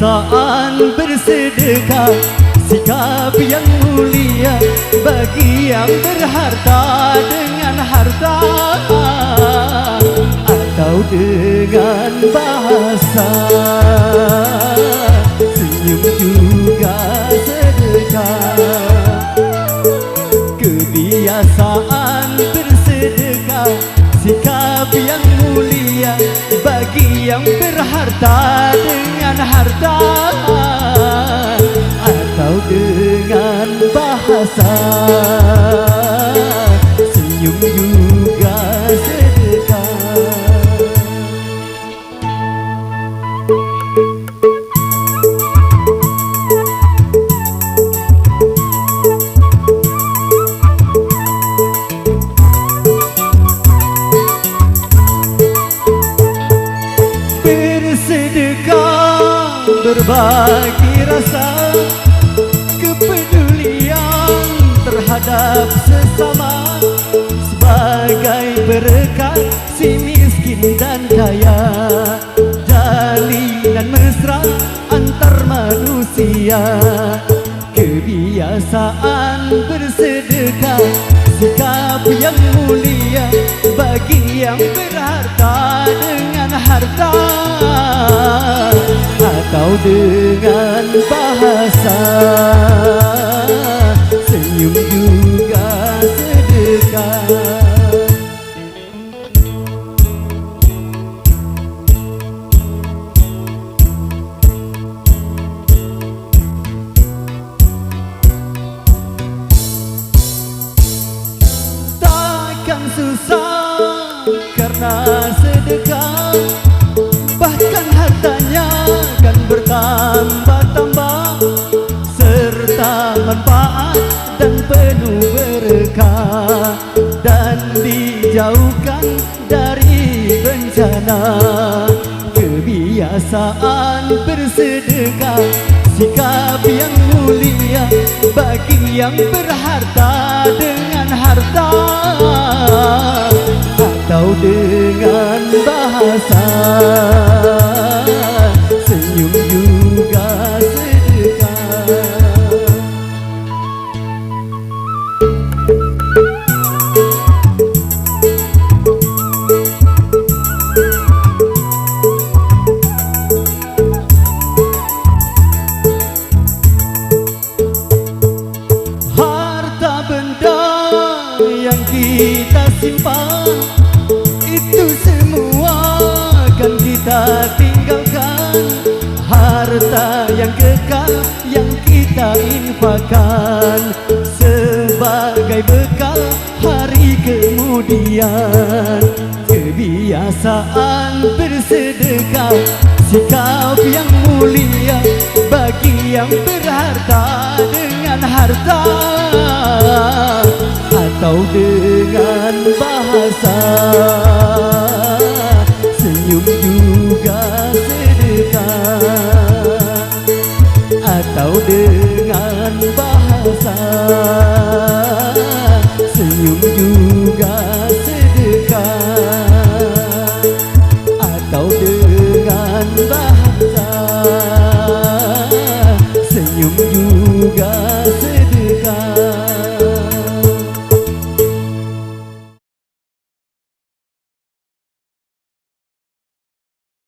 Kebiasaan bersedekah, sikap yang mulia bagi yang berharta dengan harta, atau dengan bahasa senyum juga sedekah. Kebiasaan bersedekah, sikap yang mulia bagi yang berharta dengan harta, atau dengan bahasa senyum juga sedekah. Bersedekah, berbagi rasa kepedulian terhadap sesama, sebagai berkat si miskin dan kaya, jalinan mesra antar manusia. Kebiasaan bersedekah, sikap yang mulia bagi yang berharta dengan harta, atau dengan bahasa senyum juga sedekah. Takkan susah karena sedekah, bahkan hartanya akan bertambah-tambah, serta manfaat dan penuh berkah, dan dijauhkan dari bencana. Kebiasaan bersedekah, sikap yang mulia bagi yang berharta dengan harta, atau dengan bahasa senyum juga sedekah. Harta benda yang kita simpan, itu semua akan kita tinggalkan. Harta yang kekal yang kita infakkan, sebagai bekal hari kemudian. Kebiasaan bersedekah, sikap yang mulia bagi yang berharta dengan harta, atau